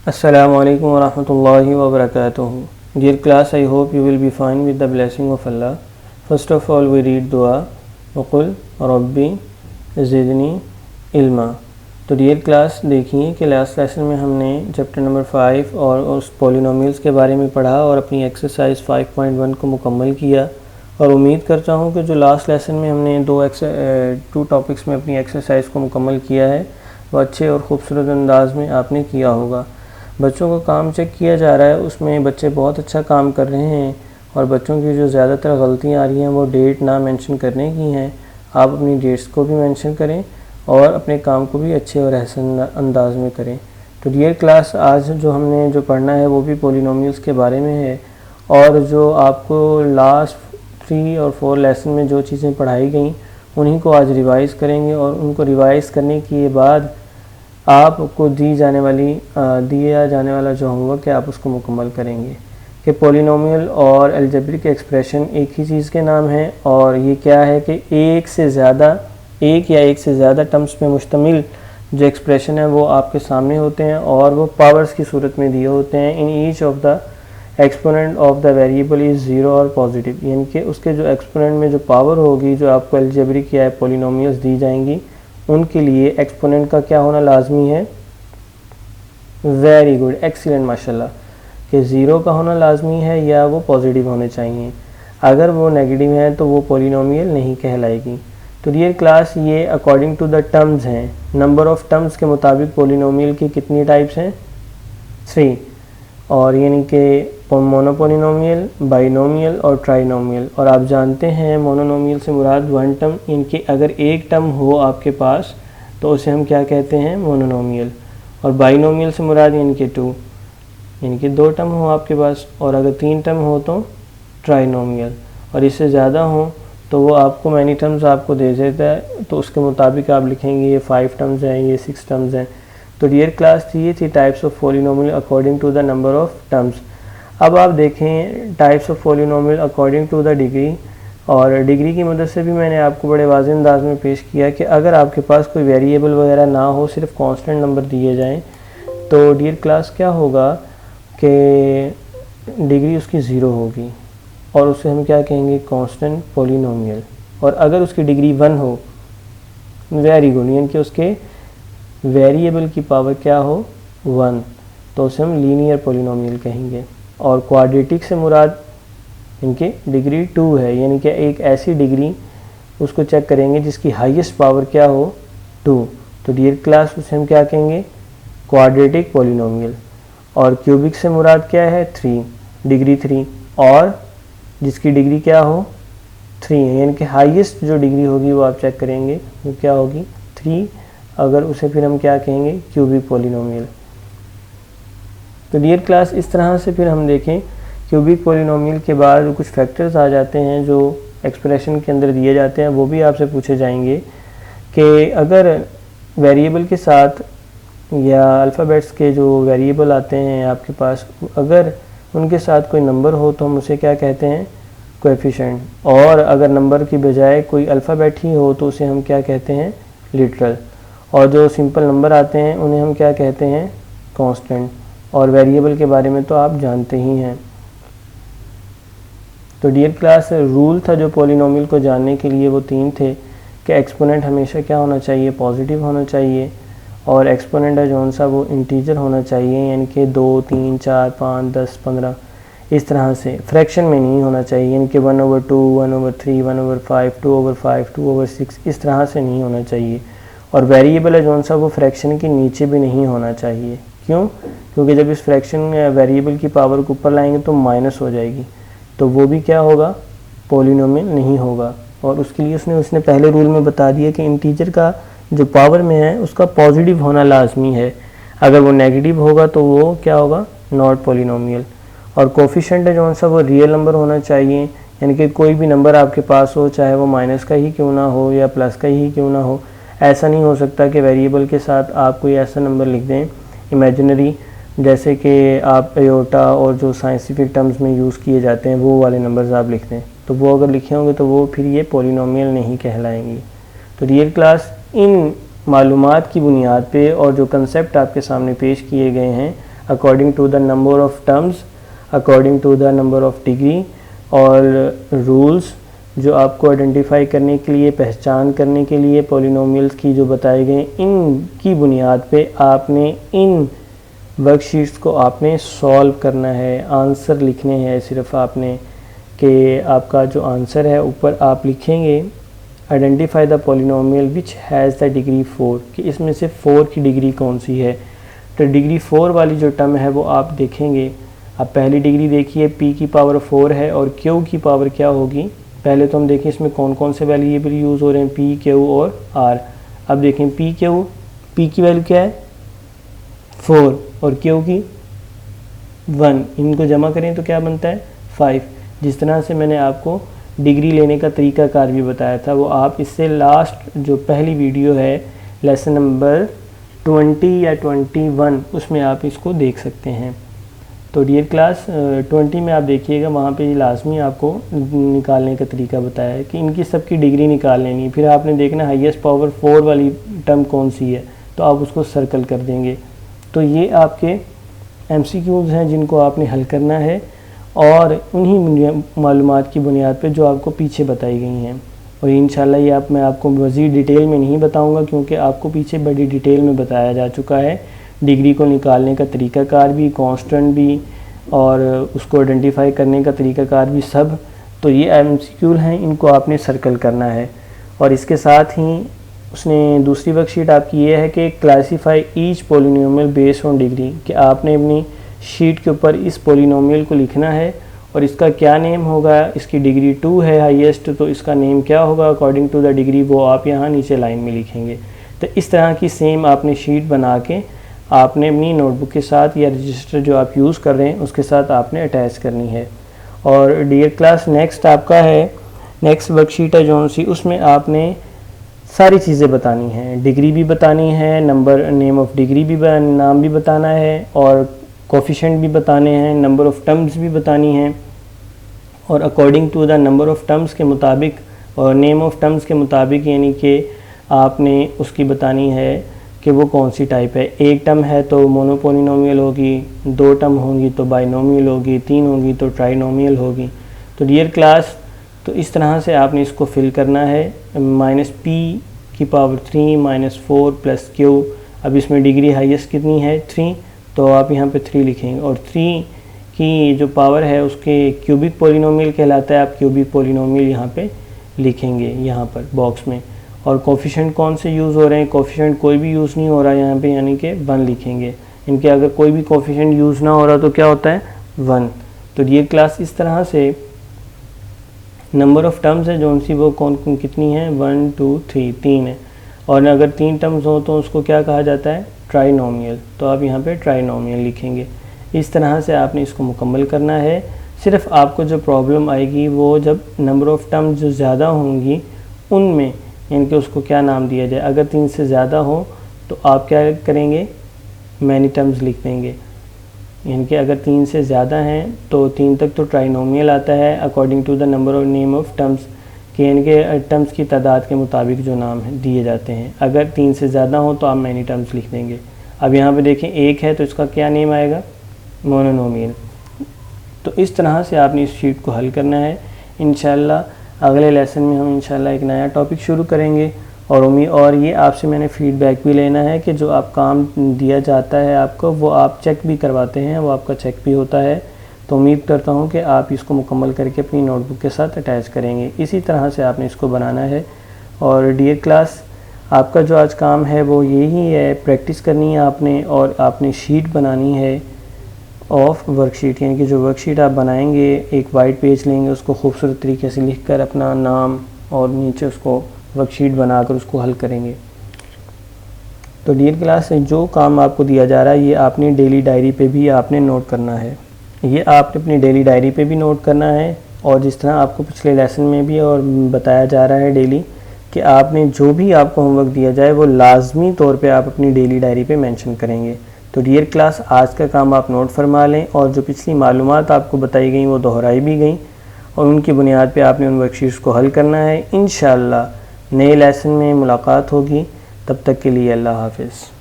Assalamu alaikum wa rahmatullahi wa barakatuh. Dear class, I hope you will be fine with the blessing of Allah. First of all, we read dua. वक़ुल रब्बी ज़िदनी इल्मा। तो dear class, देखिए कि last lesson में हमने chapter number 5 और उस polynomials के बारे में पढ़ा और अपनी एक्सरसाइज 5.1 को मुकम्मल किया। और उम्मीद करता हूँ कि जो लास्ट लेसन में हमने दो टॉपिक्स में अपनी एक्सरसाइज को मुकम्मल किया है वो अच्छे और ख़ूबसूरत अंदाज में आपने किया होगा। बच्चों का काम चेक किया जा रहा है, उसमें बच्चे बहुत अच्छा काम कर रहे हैं और बच्चों की जो ज़्यादातर गलतियाँ आ रही हैं वो डेट ना मेंशन करने की हैं। आप अपनी डेट्स को भी मेंशन करें और अपने काम को भी अच्छे और एहसन अंदाज में करें। तो डियर क्लास, आज जो हमने जो पढ़ना है वो भी पॉलिनोमियल्स के बारे में है और जो आपको लास्ट 3 और 4 लेसन में जो चीज़ें पढ़ाई गई उन्हीं को आज रिवाइज़ करेंगे और उनको रिवाइज़ करने के बाद आपको दिया जाने वाला जो होमवर्क है आप उसको मुकम्मल करेंगे। कि पॉलिनोमियल और अलजेब्रिक एक्सप्रेशन एक ही चीज़ के नाम हैं और ये क्या है कि एक या एक से ज़्यादा टर्म्स पे मुश्तमिल जो एक्सप्रेशन है वो आपके सामने होते हैं और वो पावर्स की सूरत में दिए होते हैं। In each of the exponent of the variable is zero और पॉजिटिव, यानी कि उसके जो एक्सपोनेंट में जो पावर होगी जो आपको अलजेब्रिक या पॉलिनोमियल्स दी जाएंगी उनके लिए एक्सपोनेंट का क्या होना लाजमी है? वेरी गुड, एक्सीलेंट, माशाल्लाह। कि ज़ीरो का होना लाजमी है या वो पॉजिटिव होने चाहिए। अगर वो नेगेटिव है तो वो पॉलिनोमियल नहीं कहलाएगी। तो डियर क्लास, ये अकॉर्डिंग टू द टर्म्स हैं। नंबर ऑफ़ टर्म्स के मुताबिक पॉलिनोमियल की कितनी टाइप्स हैं? 3। और यानी कि मोनोपोलिनोमियल, बाइनोमियल और ट्राइनोमियल। और आप जानते हैं मोनोनोमियल से मुराद 1 टर्म, इनके अगर एक टर्म हो आपके पास तो उसे हम क्या कहते हैं? मोनोनोमियल। और बाइनोमियल से मुराद यानी कि 2, यानी कि 2 टर्म हो आपके पास, और अगर 3 टर्म हो तो ट्राइनोमियल, और इससे ज़्यादा हो तो वो आपको मैनी टर्म्स आपको दे देता है, तो उसके मुताबिक आप लिखेंगे ये 5 टर्म्स हैं, ये 6 टर्म्स हैं। तो डियर क्लास, ये थी types of polynomial according to the number of terms. अब आप देखें types of polynomial according to the degree, और डिग्री की मदद से भी मैंने आपको बड़े वाज़ेह अंदाज में पेश किया कि अगर आपके पास कोई वेरिएबल वगैरह ना हो, सिर्फ कांस्टेंट नंबर दिए जाएं, तो डियर क्लास क्या होगा कि डिग्री उसकी ज़ीरो होगी और उसे हम क्या कहेंगे? Constant polynomial. और अगर उसकी डिग्री 1 हो, वेरी गुड, यानी कि उसके वेरिएबल की पावर क्या हो? 1, तो उसे हम लीनियर पॉलिनोमियल कहेंगे। और क्वाड्रेटिक से मुराद इनकी डिग्री 2 है, यानी कि एक ऐसी डिग्री उसको चेक करेंगे जिसकी हाईएस्ट पावर क्या हो? 2। तो डियर क्लास, उसे हम क्या कहेंगे? Quadratic polynomial. और क्यूबिक से मुराद क्या है? 3, डिग्री 3, और जिसकी डिग्री क्या हो? 3 है, यानी कि हाईएस्ट जो डिग्री होगी वो आप चेक करेंगे वो क्या होगी? 3। अगर उसे फिर हम क्या कहेंगे? Cubic polynomial. तो डियर क्लास, इस तरह से फिर हम देखें क्यूबिक पॉलिनोमियल के बाद कुछ फैक्टर्स आ जाते हैं जो एक्सप्रेशन के अंदर दिए जाते हैं, वो भी आपसे पूछे जाएंगे कि अगर वेरिएबल के साथ या अल्फ़ाबेट्स के जो वेरिएबल आते हैं आपके पास, अगर उनके साथ कोई नंबर हो तो हम उसे क्या कहते हैं? कोएफिशिएंट। और अगर नंबर की बजाय कोई अल्फ़ाबेट ही हो तो उसे हम क्या कहते हैं? लिटरल। और जो सिंपल नंबर आते हैं उन्हें हम क्या कहते हैं? कांस्टेंट। और वेरिएबल के बारे में तो आप जानते ही हैं। तो डियर क्लास, रूल था जो पॉलिनोमियल को जानने के लिए वो 3 थे कि एक्सपोनेंट हमेशा क्या होना चाहिए? पॉजिटिव होना चाहिए, और एक्सपोनेंट है जो सा वो इंटीजर होना चाहिए, यानी कि 2, 3, 4, 5, 10, 15 इस तरह से। फ्रैक्शन में नहीं होना चाहिए, यानी कि 1/2, 1/3, 1/5, 2/5, 2/6 इस तरह से नहीं होना चाहिए। और वेरिएबल है जो सा वो फ्रैक्शन के नीचे भी नहीं होना चाहिए। क्यों? क्योंकि जब इस फ्रैक्शन वेरिएबल की पावर को ऊपर लाएंगे तो माइनस हो जाएगी, तो वो भी क्या होगा? पॉलिनोमियल नहीं होगा। और उसके लिए उसने पहले रूल में बता दिया कि इंटीजर का जो पावर में है उसका पॉजिटिव होना लाजमी है, अगर वो नेगेटिव होगा तो वो क्या होगा? Not polynomial. और कोफिशिएंट है जो सा वो रियल नंबर होना चाहिए, यानी कि कोई भी नंबर आपके पास हो, चाहे वो माइनस का ही क्यों ना हो या प्लस का ही क्यों ना हो, ऐसा नहीं हो सकता कि वेरिएबल के साथ आप कोई ऐसा नंबर लिख दें इमेजिनरी, जैसे कि आप एयोटा और जो साइंटिफिक टर्म्स में यूज़ किए जाते हैं वो वाले नंबर्स आप लिख दें, तो वो अगर लिखे होंगे तो वो फिर ये पॉलिनोमियल नहीं कहलाएंगे। तो डियर क्लास, इन मालूमात की बुनियाद पे और जो कंसेप्ट आपके सामने पेश किए गए हैं according to the number of terms, according to the number of degree, और रूल्स जो आपको आइडेंटिफाई करने के लिए, पहचान करने के लिए पॉलिनोमियल्स की जो बताए गए, इनकी बुनियाद पे आपने इन वर्कशीट्स को आपने सॉल्व करना है, आंसर लिखने हैं सिर्फ आपने, कि आपका जो आंसर है ऊपर आप लिखेंगे identify the polynomial which has the degree 4, कि इसमें से 4 की डिग्री कौन सी है। तो डिग्री 4 वाली जो टर्म है वो आप देखेंगे। अब पहली डिग्री देखिए p की पावर 4 है और q की पावर क्या होगी। पहले तो हम देखें इसमें कौन कौन से वेरिएबल यूज़ हो रहे हैं, p, q और r। अब देखें p की वैल्यू क्या है 4 और q की 1, इनको जमा करें तो क्या बनता है 5। जिस तरह से मैंने आपको डिग्री लेने का तरीकाकार भी बताया था, वो आप इससे लास्ट जो पहली वीडियो है लेसन नंबर 20 या 21, उसमें आप इसको देख सकते हैं। तो डियर क्लास 20 में आप देखिएगा, वहाँ पे लाजमी आपको निकालने का तरीका बताया है कि इनकी सबकी डिग्री निकाल लेनी है। फिर आपने देखना हाईएस्ट पावर 4 वाली टर्म कौन सी है, तो आप उसको सर्कल कर देंगे। तो ये आपके MCQs हैं जिनको आपने हल करना है, और उन्हीं मालूमात की बुनियाद पे जो आपको पीछे बताई गई हैं। और इंशाल्लाह ये मैं आपको मज़ीद डिटेल में नहीं बताऊंगा, क्योंकि आपको पीछे बड़ी डिटेल में बताया जा चुका है डिग्री को निकालने का तरीकाकार भी, कांस्टेंट भी, और उसको आइडेंटिफाई करने का तरीकाकार भी सब। तो ये MCQ हैं, इनको आपने सर्कल करना है। और इसके साथ ही उसने दूसरी वर्कशीट आपकी ये है कि classify each polynomial based on degree, कि आपने अपनी शीट के ऊपर इस पॉलिनोमियल को लिखना है और इसका क्या नेम होगा। इसकी डिग्री 2 है हाईएस्ट, तो इसका नेम क्या होगा अकॉर्डिंग टू द डिग्री, वो आप यहाँ नीचे लाइन में लिखेंगे। तो इस तरह की सेम आपने शीट बना के आपने अपनी नोटबुक के साथ या रजिस्टर जो आप यूज़ कर रहे हैं उसके साथ आपने अटैच करनी है। और डियर क्लास नेक्स्ट आपका है, नेक्स्ट वर्कशीट है जौन सी, उसमें आपने सारी चीज़ें बतानी हैं, डिग्री भी बतानी है, नंबर नेम ऑफ डिग्री भी नाम भी बताना है, और कोफिशिएंट भी बताने हैं, नंबर ऑफ़ टर्म्स भी बतानी हैं, और according to the number of terms के मुताबिक और नेम ऑफ़ टर्म्स के मुताबिक, यानी कि आपने उसकी बतानी है कि वो कौन सी टाइप है। एक टर्म है तो मोनोपोलिनोमियल होगी, 2 टर्म होंगी तो बाइनोमियल होगी, 3 होगी तो ट्राइनोमियल होगी। तो डियर क्लास, तो इस तरह से आपने इसको फिल करना है। -p की पावर 3 -4 + q। अब इसमें डिग्री हाईएस्ट कितनी है 3, तो आप यहाँ पे 3 लिखेंगे, और 3 की जो पावर है उसके क्यूबिक पॉलिनोमियल कहलाता है। आप क्यूबिक पॉलिनोमियल यहाँ पे लिखेंगे, यहाँ पर बॉक्स में। और कोफिशिएंट कौन से यूज़ हो रहे हैं, कोफिशिएंट कोई भी यूज़ नहीं हो रहा है यहाँ पे, यानी कि 1 लिखेंगे। इनके अगर कोई भी कोफिशिएंट यूज़ ना हो रहा तो क्या होता है 1। तो ये क्लास इस तरह से नंबर ऑफ़ टर्म्स है जो सी वो कौन कितनी है 1 2 3 3 है, और अगर 3 टर्म्स हो तो उसको क्या कहा जाता है ट्राइनोमियल। तो आप यहाँ पे ट्राइनोमियल लिखेंगे। इस तरह से आपने इसको मुकम्मल करना है। सिर्फ आपको जो प्रॉब्लम आएगी वो जब नंबर ऑफ़ टर्म्स जो ज़्यादा होंगी उनमें, यानी कि उसको क्या नाम दिया जाए। अगर 3 से ज़्यादा हो तो आप क्या करेंगे, मैनी टर्म्स लिख देंगे। यानी कि अगर 3 से ज़्यादा हैं तो 3 तक तो ट्राइनोमियल आता है according to the number of name of terms, कि यानी कि टर्म्स की तादाद के मुताबिक जो नाम दिए जाते हैं। अगर 3 से ज़्यादा हो तो आप मैनी टर्म्स लिख देंगे। अब यहाँ पे देखें 1 है तो इसका क्या नेम आएगा मोनोनोमियल। तो इस तरह से आपने इस शीट को हल करना है। इंशाल्लाह अगले लेसन में हम इंशाल्लाह एक नया टॉपिक शुरू करेंगे, और ये आपसे मैंने फ़ीडबैक भी लेना है कि जो आप काम दिया जाता है आपको वो आप चेक भी करवाते हैं, वो आपका चेक भी होता है। तो उम्मीद करता हूँ कि आप इसको मुकम्मल करके अपनी नोटबुक के साथ अटैच करेंगे। इसी तरह से आपने इसको बनाना है। और डियर क्लास, आपका जो आज काम है वो यही है, प्रैक्टिस करनी है आपने, और आपने शीट बनानी है ऑफ वर्कशीट, यानी कि जो वर्कशीट आप बनाएंगे एक वाइट पेज लेंगे, उसको खूबसूरत तरीके से लिखकर अपना नाम और नीचे उसको वर्कशीट बनाकर उसको हल करेंगे। तो डियर क्लास, जो काम आपको दिया जा रहा है ये आपने डेली डायरी पे भी आपने नोट करना है। ये आपने अपनी डेली डायरी पे भी नोट करना है, और जिस तरह आपको पिछले लेसन में भी और बताया जा रहा है डेली कि आपने जो भी आपको होमवर्क दिया जाए वो लाजमी तौर पे आप अपनी डेली डायरी पे मेंशन करेंगे। तो डियर क्लास, आज का काम आप नोट फरमा लें, और जो पिछली मालूमात आपको बताई गई वो दोहराई भी गई, और उनकी बुनियाद पे आपने उन वर्कशीट्स को हल करना है। इंशाअल्लाह नए लेसन में मुलाकात होगी। तब तक के लिए अल्लाह हाफ़िज़।